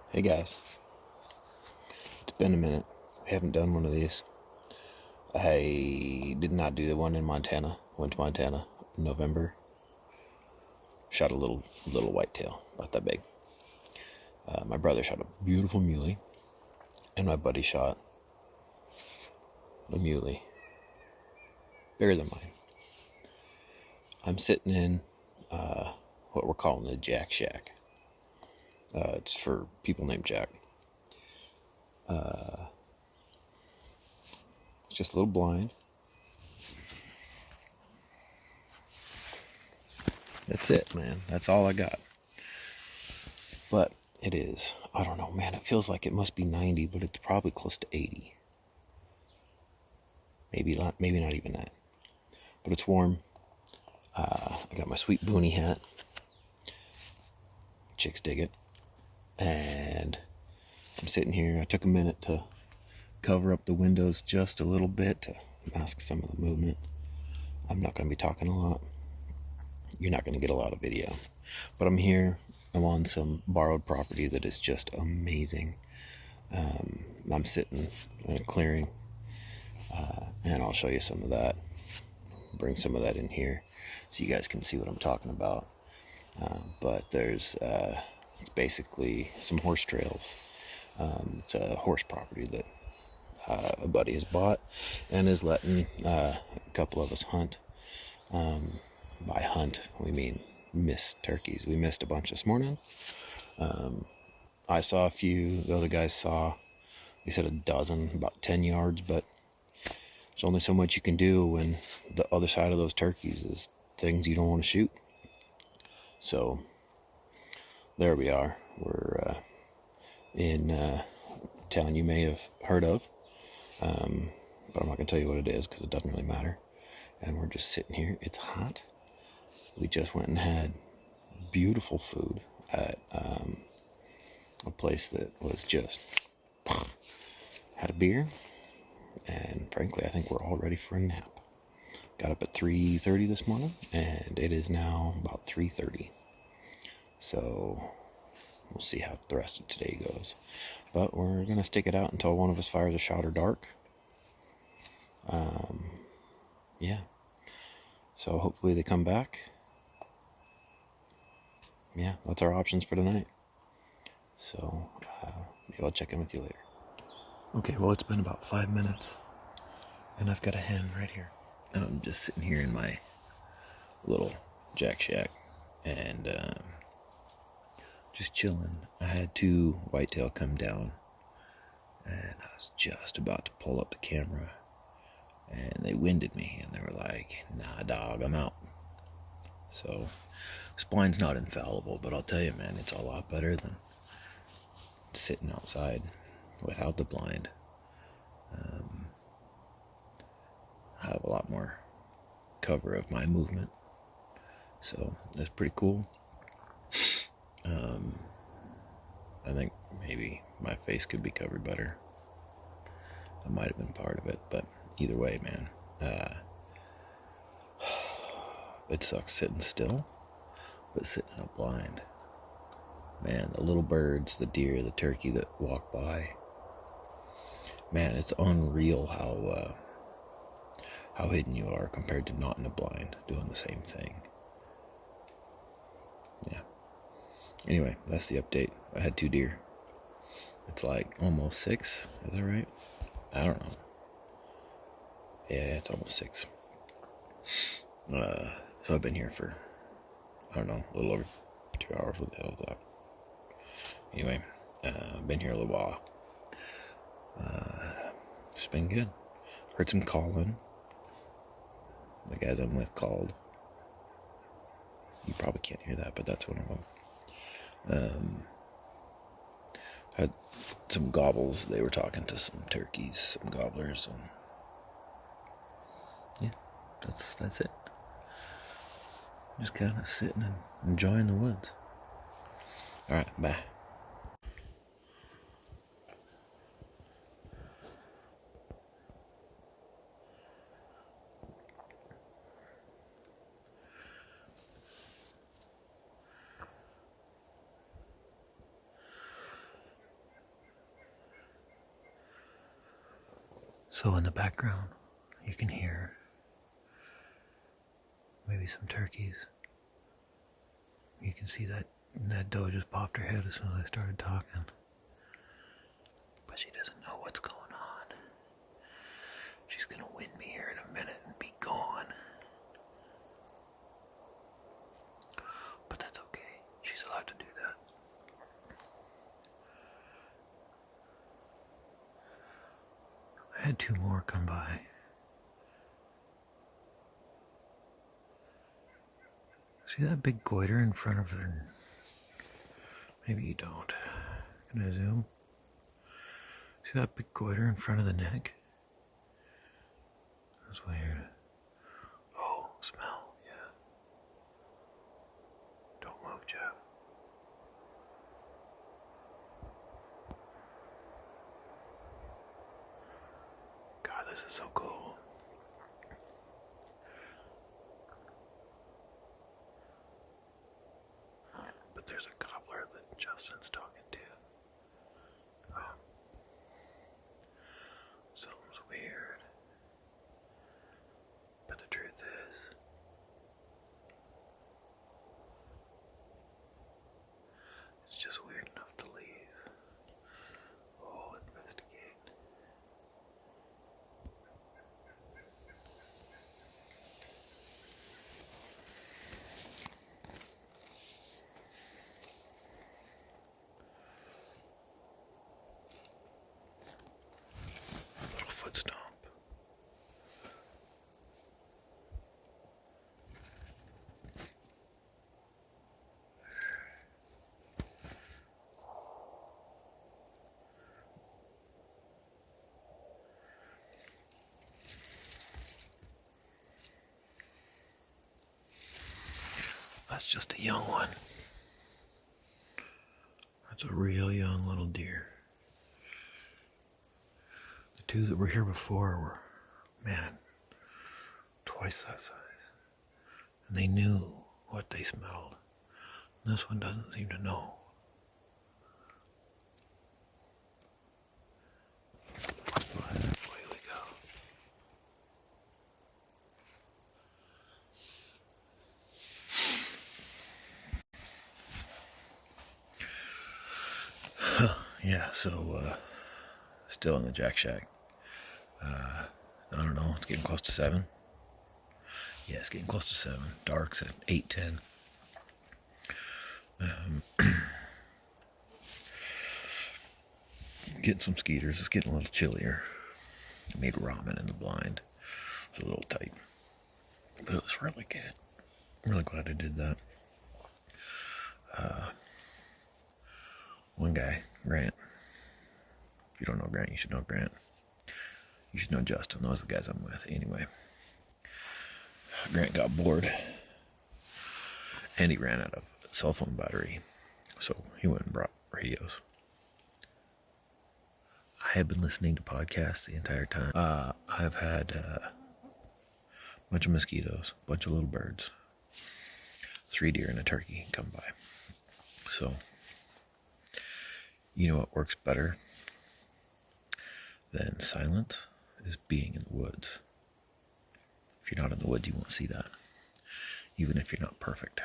Hey guys, it's been a minute. We haven't done one of these. I did not do the one in Montana. Went to Montana in November. Shot a little whitetail, about that big. My brother shot a beautiful muley, and my buddy shot a muley bigger than mine. I'm sitting in what we're calling the Jack Shack. It's for people named Jack. It's just a little blind. That's it, man. That's all I got. But it is, I don't know, man, it feels like it must be 90, but it's probably close to 80. Maybe not even that. But it's warm. I got my sweet boonie hat. Chicks dig it. And I'm sitting here. I took a minute to cover up the windows just a little bit to mask some of the movement. I'm not going to be talking a lot. You're not going to get a lot of video. But I'm here. I'm on some borrowed property that is just amazing. I'm sitting in a clearing. And I'll show you some of that. Bring some of that in here so you guys can see what I'm talking about. But there's basically some horse trails. It's a horse property that a buddy has bought and is letting a couple of us hunt. By hunt, we mean miss turkeys. We missed a bunch this morning. I saw a few. The other guys saw, they said a dozen, about 10 yards, but there's only so much you can do when the other side of those turkeys is things you don't want to shoot. So there we are. We're in a town you may have heard of, but I'm not going to tell you what it is because it doesn't really matter. And we're just sitting here. It's hot. We just went and had beautiful food at a place that was just had a beer. And frankly, I think we're all ready for a nap. Got up at 3:30 this morning, and it is now about 3:30. So we'll see how the rest of today goes. But we're going to stick it out until one of us fires a shot or dark. Yeah. So hopefully they come back. Yeah, that's our options for tonight. So maybe I'll check in with you later. Okay, well, it's been about 5 minutes, and I've got a hen right here. I'm just sitting here in my little Jack Shack, and just chilling. I had 2 whitetail come down, and I was just about to pull up the camera, and they winded me, and they were like, "Nah, dog, I'm out." So this blind's not infallible, but I'll tell you, man, it's a lot better than sitting outside without the blind. I have a lot more cover of my movement, so that's pretty cool. I think maybe my face could be covered better. I might have been part of it, but either way, man, it sucks sitting still, but sitting in a blind, man, the little birds, the deer, the turkey that walk by, man, it's unreal how hidden you are compared to not in a blind doing the same thing. Yeah. Anyway, that's the update. I had 2 deer. It's like almost 6. Is that right? I don't know. Yeah, it's almost 6. So I've been here for, I don't know, a little over 2 hours. What the hell is that? Anyway, I've been here a little while. It's been good. Heard some calling. The guys I'm with called. You probably can't hear that, but that's one of them. Had some gobbles. They were talking to some turkeys, some gobblers, and yeah, that's it. Just kind of sitting and enjoying the woods. All right, bye. So in the background, you can hear maybe some turkeys. You can see that doe just popped her head as soon as I started talking. But she doesn't know what's going on. She's gonna win me here in a minute and be gone. But that's okay. She's allowed to do that. I had two more come by. See that big goiter in front of her? Maybe you don't. Can I zoom? See that big goiter in front of the neck? That's weird. Oh, smell, yeah. Don't move, Jeff. God, this is so cool. But there's a gobbler that Justin's talking to. Something's weird. But the truth is, it's just weird enough to leave. Oh, investigate. Little foot stomp. That's just a young one. That's a real young little deer. The two that were here before were, man, twice that size. And they knew what they smelled. And this one doesn't seem to know. But away we go. Yeah, so still in the Jack Shack. I don't know, it's getting close to 7. Yeah, it's getting close to 7. Dark's at 8:10. Getting some skeeters. It's getting a little chillier. I made ramen in the blind. It was a little tight, but it was really good. I'm really glad I did that. One guy, Grant. If you don't know Grant, you should know Grant. You should know Justin. Those are the guys I'm with. Anyway, Grant got bored, and he ran out of cell phone battery, so he went and brought radios. I have been listening to podcasts the entire time. I've had a bunch of mosquitoes, a bunch of little birds, 3 deer and a turkey come by. So, you know what works better than silence is being in the woods. If you're not in the woods, you won't see that, even if you're not perfect.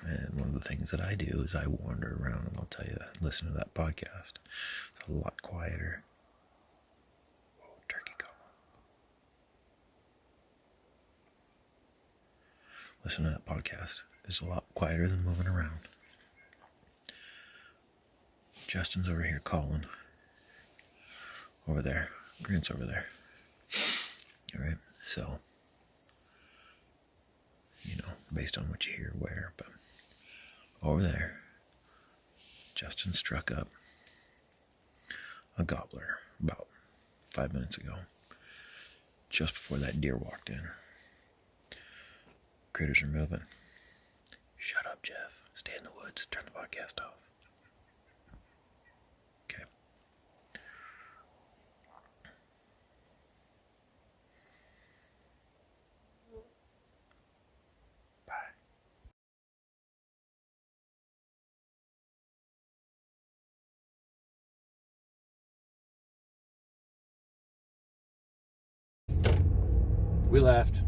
And one of the things that I do is I wander around, and I'll tell you, listen to that podcast. It's a lot quieter. Oh, turkey call. Listen to that podcast. It's a lot quieter than moving around. Justin's over here calling. Over there. Grant's over there. Alright, so, based on what you hear where, but over there, Justin struck up a gobbler about 5 minutes ago, just before that deer walked in. Critters are moving. Shut up, Jeff. Stay in the woods. Turn the podcast off. We left.